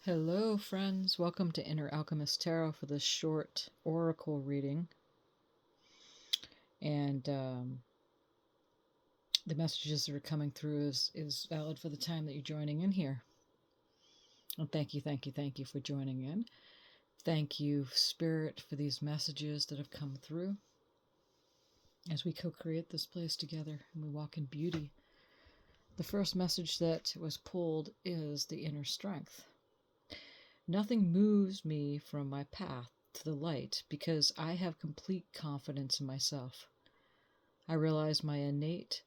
Hello, friends. Welcome to Inner Alchemist Tarot for this short oracle reading. And the messages that are coming through is valid for the time that you're joining in here. And thank you for joining in. Thank you, Spirit, for these messages that have come through as we co-create this place together and we walk in beauty. The first message that was pulled is the inner strength. Nothing moves me from my path to the light because I have complete confidence in myself. I realize my innate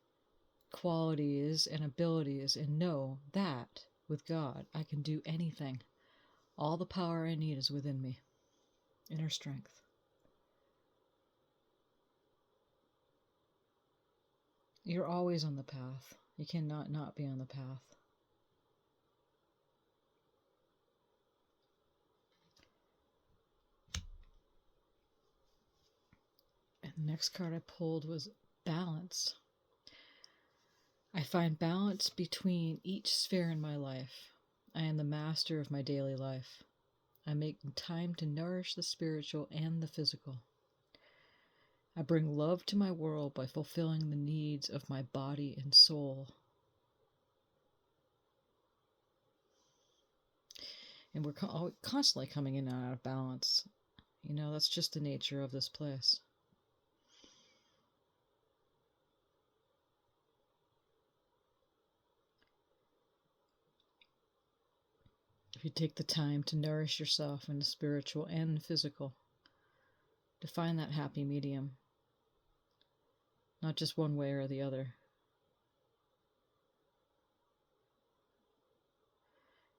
qualities and abilities and know that with God I can do anything. All the power I need is within me. Inner strength. You're always on the path. You cannot not be on the path. And the next card I pulled was balance. I find balance between each sphere in my life. I am the master of my daily life. I make time to nourish the spiritual and the physical. I bring love to my world by fulfilling the needs of my body and soul. And we're constantly coming in and out of balance. You know, that's just the nature of this place. If you take the time to nourish yourself in the spiritual and physical, to find that happy medium, not just one way or the other.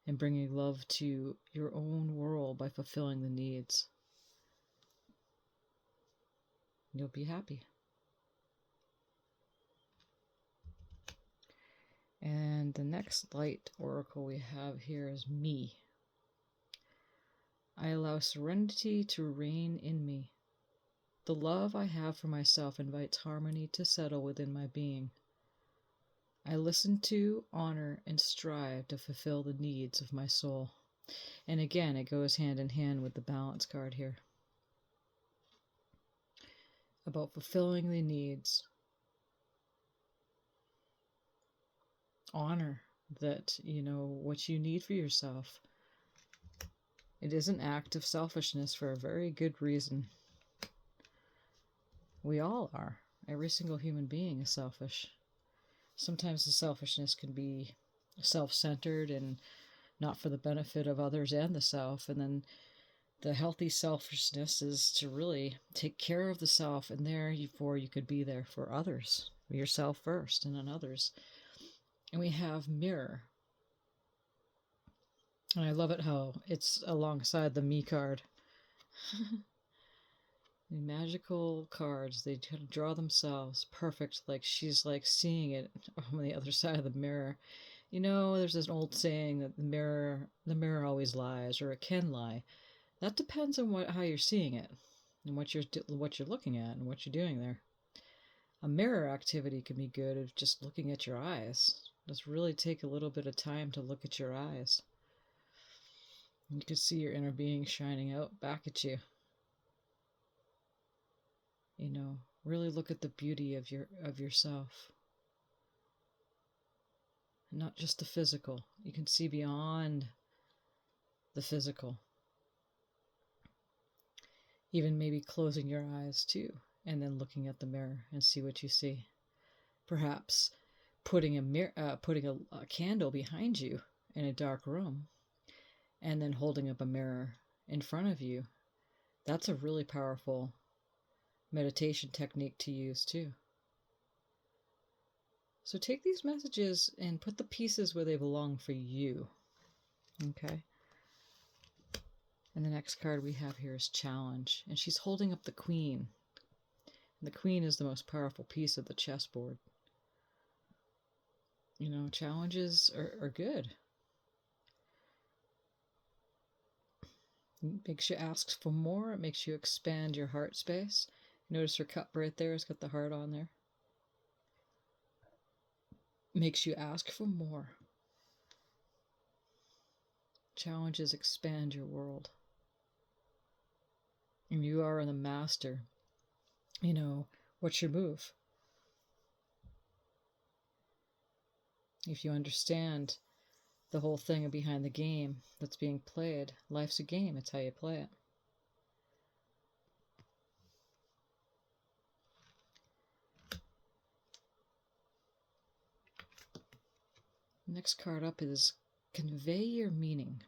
And bringing love to your own world by fulfilling the needs. You'll be happy. And the next light oracle we have here is me. I allow serenity to reign in me. The love I have for myself invites harmony to settle within my being. I listen to, honor, and strive to fulfill the needs of my soul. And again, it goes hand in hand with the balance card here. About fulfilling the needs. Honor that, what you need for yourself. It is an act of selfishness for a very good reason. We all are. Every single human being is selfish. Sometimes the selfishness can be self-centered and not for the benefit of others and the self. And then the healthy selfishness is to really take care of the self, and therefore you could be there for others. Yourself first and then others. And we have mirror. And I love it how it's alongside the me card. The magical cards, they kind of draw themselves perfect, like she's like seeing it on the other side of the mirror. There's this old saying that the mirror always lies, or it can lie. That depends on how you're seeing it, and what you're looking at, and what you're doing there. A mirror activity can be good of just looking at your eyes. Just really take a little bit of time to look at your eyes. You can see your inner being shining out back at you. Really look at the beauty of yourself. Not just the physical. You can see beyond the physical. Even maybe closing your eyes too, and then looking at the mirror and see what you see. Perhaps putting a candle behind you in a dark room, and then holding up a mirror in front of you. That's a really powerful meditation technique to use too. So take these messages and put the pieces where they belong for you. Okay? And the next card we have here is challenge. And she's holding up the queen. And the queen is the most powerful piece of the chessboard. Challenges are good. It makes you ask for more. It makes you expand your heart space. Notice her cup right there has got the heart on there. Makes you ask for more. Challenges expand your world. And you are the master. What's your move? If you understand the whole thing behind the game that's being played, life's a game. It's how you play it. Next card up is convey your meaning.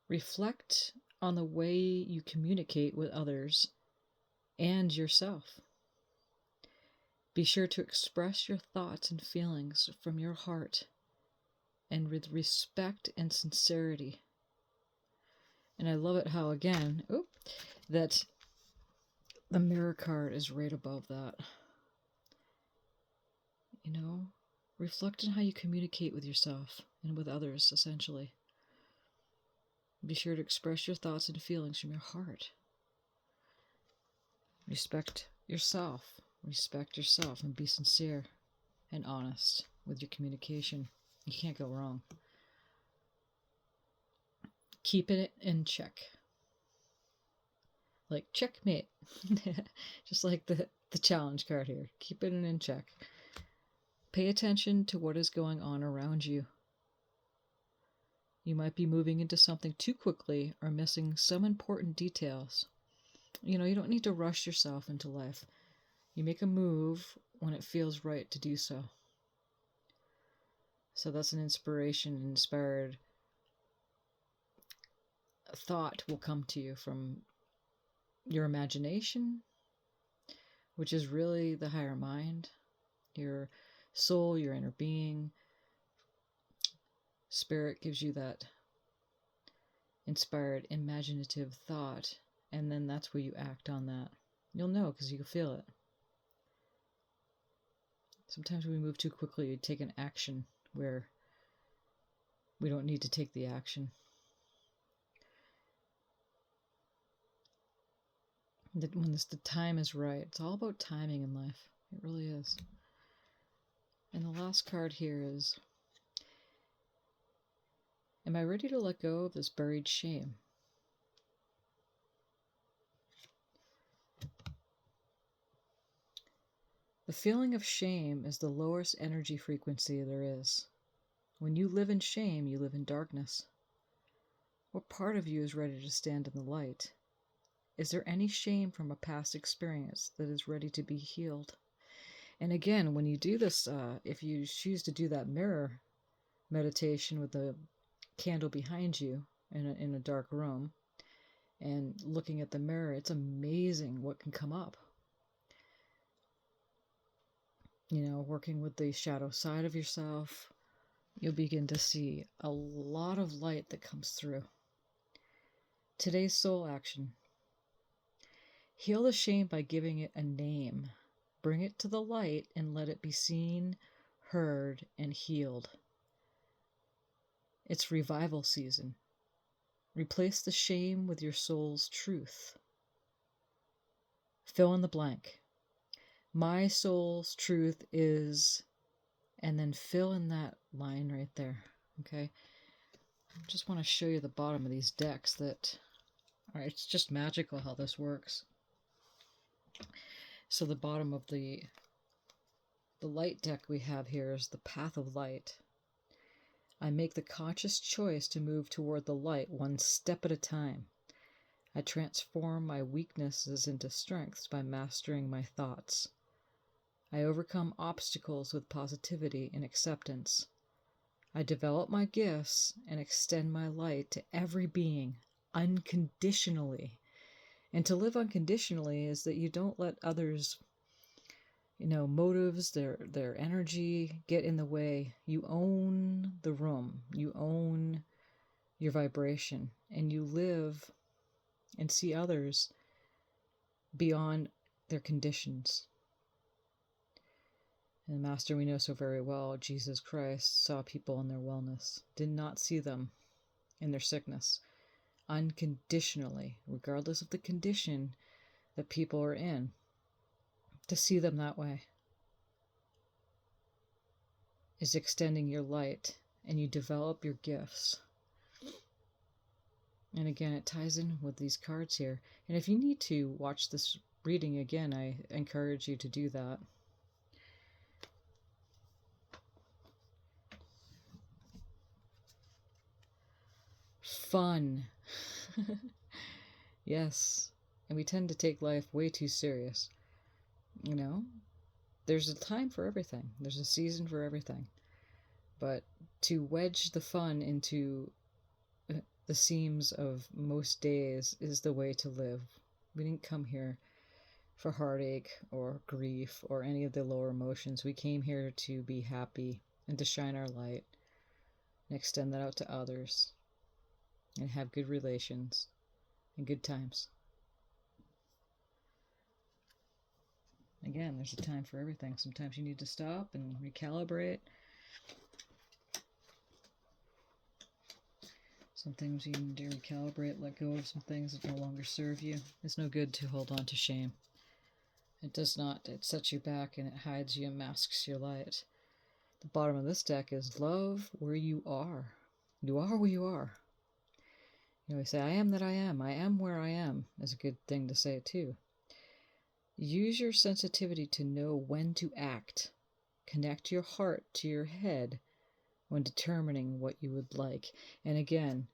Reflect on the way you communicate with others and yourself. Be sure to express your thoughts and feelings from your heart and with respect and sincerity. And I love it how, again, that the mirror card is right above that. Reflect on how you communicate with yourself and with others, essentially. Be sure to express your thoughts and feelings from your heart. Respect yourself, and be sincere and honest with your communication. You can't go wrong. Keep it in check. Like checkmate. Just like the challenge card here. Keep it in check. Pay attention to what is going on around you. You might be moving into something too quickly or missing some important details. You don't need to rush yourself into life. You make a move when it feels right to do so. So that's an inspired thought will come to you from your imagination, which is really the higher mind, your soul, your inner being. Spirit gives you that inspired, imaginative thought, and then that's where you act on that. You'll know because you can feel it. Sometimes we move too quickly, we take an action where we don't need to take the action. When the time is right, it's all about timing in life. It really is. And the last card here is, am I ready to let go of this buried shame? The feeling of shame is the lowest energy frequency there is. When you live in shame, you live in darkness. What part of you is ready to stand in the light? Is there any shame from a past experience that is ready to be healed? And again, when you do this, if you choose to do that mirror meditation with the candle behind you in a dark room and looking at the mirror, it's amazing what can come up. Working with the shadow side of yourself, you'll begin to see a lot of light that comes through. Today's soul action. Heal the shame by giving it a name. Bring it to the light and let it be seen, heard, and healed. It's revival season. Replace the shame with your soul's truth. Fill in the blank. My soul's truth is, and then fill in that line right there. Okay? I just want to show you the bottom of these decks it's just magical how this works. So the bottom of the light deck we have here is the path of light. I make the conscious choice to move toward the light one step at a time. I transform my weaknesses into strengths by mastering my thoughts. I overcome obstacles with positivity and acceptance. I develop my gifts and extend my light to every being unconditionally. And to live unconditionally is that you don't let others, motives, their energy get in the way. You own the room. You own your vibration. And you live and see others beyond their conditions. And the Master we know so very well, Jesus Christ, saw people in their wellness, did not see them in their sickness. Unconditionally, regardless of the condition that people are in, to see them that way is extending your light and you develop your gifts. And again, it ties in with these cards here. And if you need to watch this reading again, I encourage you to do that. Fun. Yes. And we tend to take life way too serious. You know, there's a time for everything. There's a season for everything. But to wedge the fun into the seams of most days is the way to live. We didn't come here for heartache or grief or any of the lower emotions. We came here to be happy and to shine our light and extend that out to others and have good relations and good times. Again, there's a time for everything. Sometimes you need to stop and recalibrate. Some things you need to recalibrate, let go of some things that no longer serve you. It's no good to hold on to shame. It does not. It sets you back and it hides you and masks your light. The bottom of this deck is love where you are. You are where you are. You know, we say, I am that I am. I am where I am is a good thing to say too. Use your sensitivity to know when to act. Connect your heart to your head when determining what you would like. And again,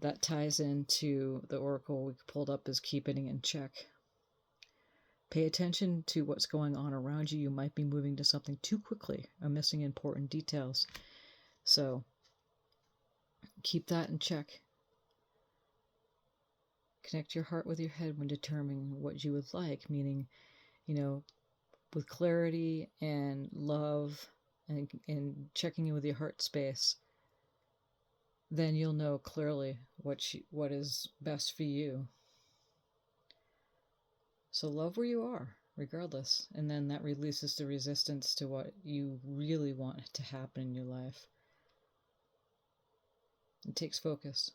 that ties into the oracle we pulled up as keeping in check. Pay attention to what's going on around you. You might be moving to something too quickly or missing important details. So keep that in check. Connect your heart with your head when determining what you would like, meaning, you know, with clarity and love and checking in with your heart space, then you'll know clearly what is best for you. So love where you are, regardless. And then that releases the resistance to what you really want to happen in your life. It takes focus.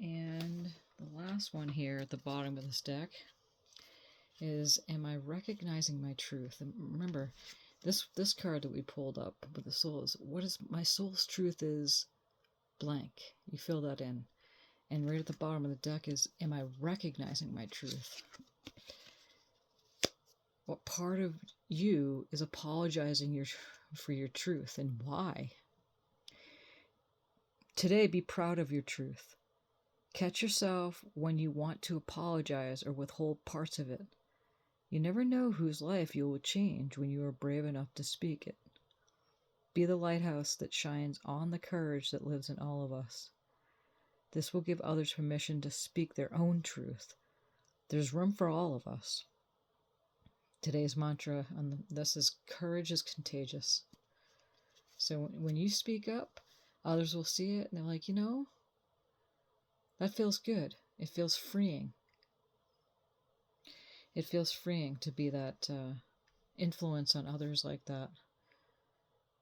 And the last one here at the bottom of this deck is, am I recognizing my truth? And remember, this card that we pulled up with the soul is, what is my soul's truth is blank. You fill that in. And right at the bottom of the deck is, am I recognizing my truth? What part of you is apologizing for your truth, and why? Today, be proud of your truth. Catch yourself when you want to apologize or withhold parts of it. You never know whose life you will change when you are brave enough to speak it. Be the lighthouse that shines on the courage that lives in all of us. This will give others permission to speak their own truth. There's room for all of us. Today's mantra on this is, courage is contagious. So when you speak up, others will see it and they're like, you know, that feels good. It feels freeing. It feels freeing to be that influence on others like that.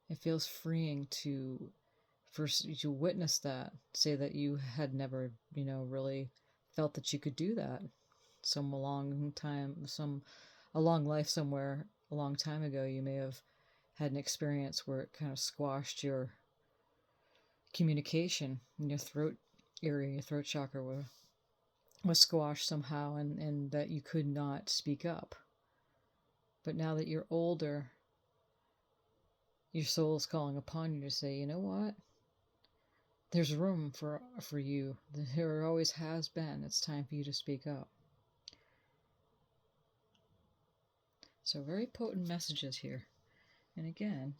It feels freeing to witness that, say that you had never, really felt that you could do that. A long life somewhere, a long time ago, you may have had an experience where it kind of squashed your communication in your throat area, your throat chakra was squashed somehow, and that you could not speak up. But now that you're older, your soul is calling upon you to say, you know what? There's room for you. There always has been. It's time for you to speak up. So very potent messages here. And again,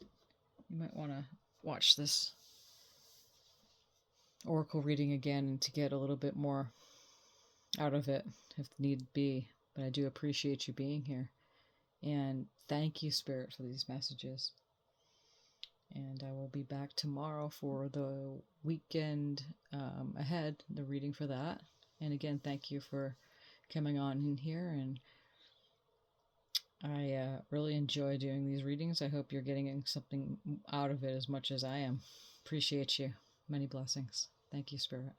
you might want to watch this oracle reading again to get a little bit more out of it if need be. But I do appreciate you being here. And thank you, Spirit, for these messages. And I will be back tomorrow for the weekend ahead, the reading for that. And again, thank you for coming on in here. And I really enjoy doing these readings. I hope you're getting something out of it as much as I am. Appreciate you. Many blessings. Thank you, Spirit.